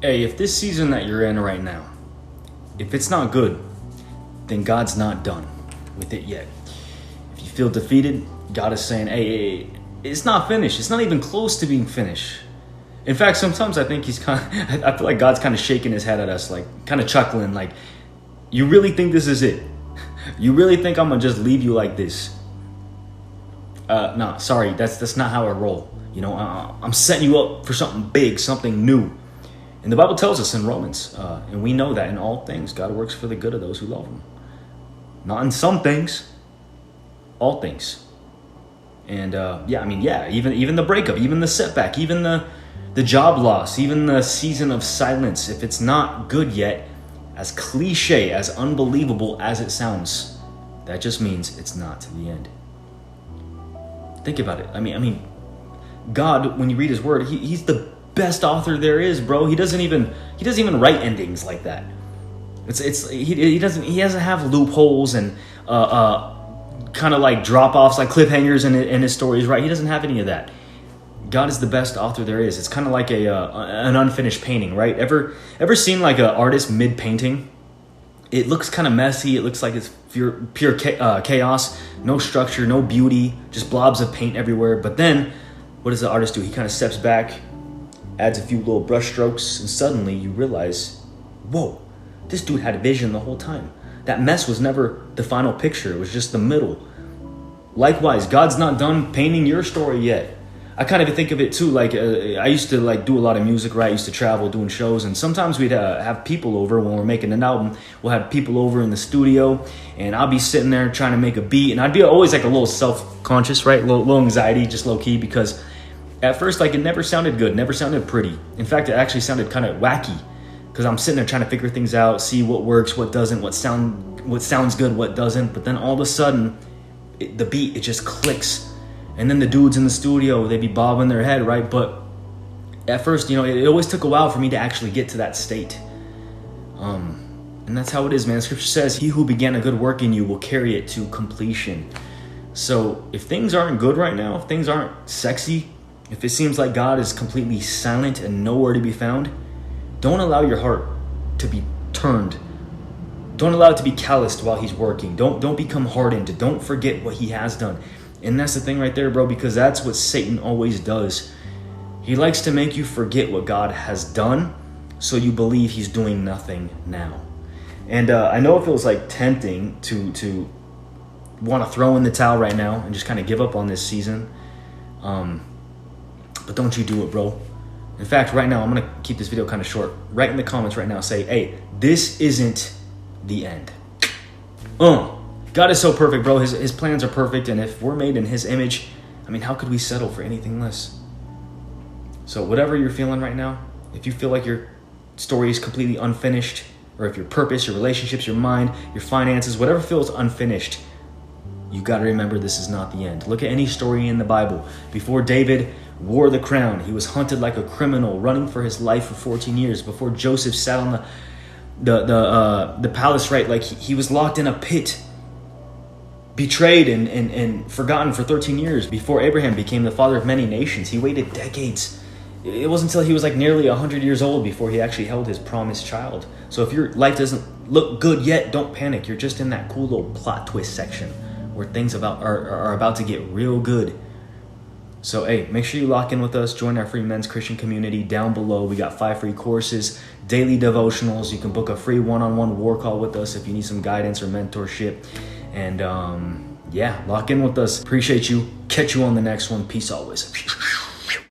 Hey, if this season that you're in right now, if it's not good, then God's not done with it yet. If you feel defeated, God is saying, hey, it's not finished. It's not even close to being finished. In fact, sometimes I think I feel like God's kind of shaking his head at us, like kind of chuckling, like, you really think this is it? You really think I'm gonna just leave you like this? Nah, sorry, that's not how I roll. You know, I'm setting you up for something big, something new. And the Bible tells us in Romans, and we know that in all things, God works for the good of those who love him. Not in some things, all things. And even the breakup, even the setback, even the job loss, even the season of silence, if it's not good yet, as cliche, as unbelievable as it sounds, that just means it's not the end. Think about it. I mean, God, when you read his word, he's the best author there is, bro. He doesn't even write endings like that. He doesn't have loopholes and kind of like drop-offs, like cliffhangers in his stories, right? He doesn't have any of that. God is the best author there is. It's kind of like an unfinished painting, right? Ever seen like an artist mid-painting? It looks kind of messy. It looks like it's pure chaos, no structure, no beauty, just blobs of paint everywhere. But then, what does the artist do? He kind of steps back, adds a few little brush strokes, and suddenly you realize, whoa, this dude had a vision the whole time. That mess was never the final picture. It was just the middle. Likewise, God's not done painting your story yet. I kind of think of it too, like I used to like do a lot of music, right? I used to travel doing shows, and sometimes we'd have people over when we're making an album. We'll have people over in the studio, and I'll be sitting there trying to make a beat, and I'd be always like a little self-conscious, right? Little anxiety, just low-key, because at first, like, it never sounded good, never sounded pretty. In fact, it actually sounded kind of wacky, because I'm sitting there trying to figure things out, see what works, what doesn't, what sounds good, what doesn't. But then all of a sudden, the beat, it just clicks. And then the dudes in the studio, they'd be bobbing their head, right? But at first, you know, it always took a while for me to actually get to that state. And that's how it is, man. Scripture says, he who began a good work in you will carry it to completion. So if things aren't good right now, if things aren't sexy, if it seems like God is completely silent and nowhere to be found, don't allow your heart to be turned. Don't allow it to be calloused while he's working. Don't become hardened. Don't forget what he has done. And that's the thing right there, bro, because that's what Satan always does. He likes to make you forget what God has done, so you believe he's doing nothing now. And I know it feels like tempting to want to throw in the towel right now and just kind of give up on this season. But don't you do it, bro. In fact, right now, I'm going to keep this video kind of short. Write in the comments right now, say, hey, this isn't the end. God is so perfect, bro. His plans are perfect. And if we're made in his image, I mean, how could we settle for anything less? So whatever you're feeling right now, if you feel like your story is completely unfinished, or if your purpose, your relationships, your mind, your finances, whatever feels unfinished, you got to remember this is not the end. Look at any story in the Bible. Before David wore the crown, he was hunted like a criminal, running for his life for 14 years. Before Joseph sat on the palace, right? Like he was locked in a pit, betrayed and forgotten for 13 years. Before Abraham became the father of many nations, he waited decades. It wasn't until he was like nearly 100 years old before he actually held his promised child. So if your life doesn't look good yet, don't panic. You're just in that cool little plot twist section where things are about to get real good. So hey, make sure you lock in with us. Join our free men's Christian community down below. We got 5 free courses, daily devotionals. You can book a free one-on-one war call with us if you need some guidance or mentorship. And yeah, lock in with us. Appreciate you. Catch you on the next one. Peace always.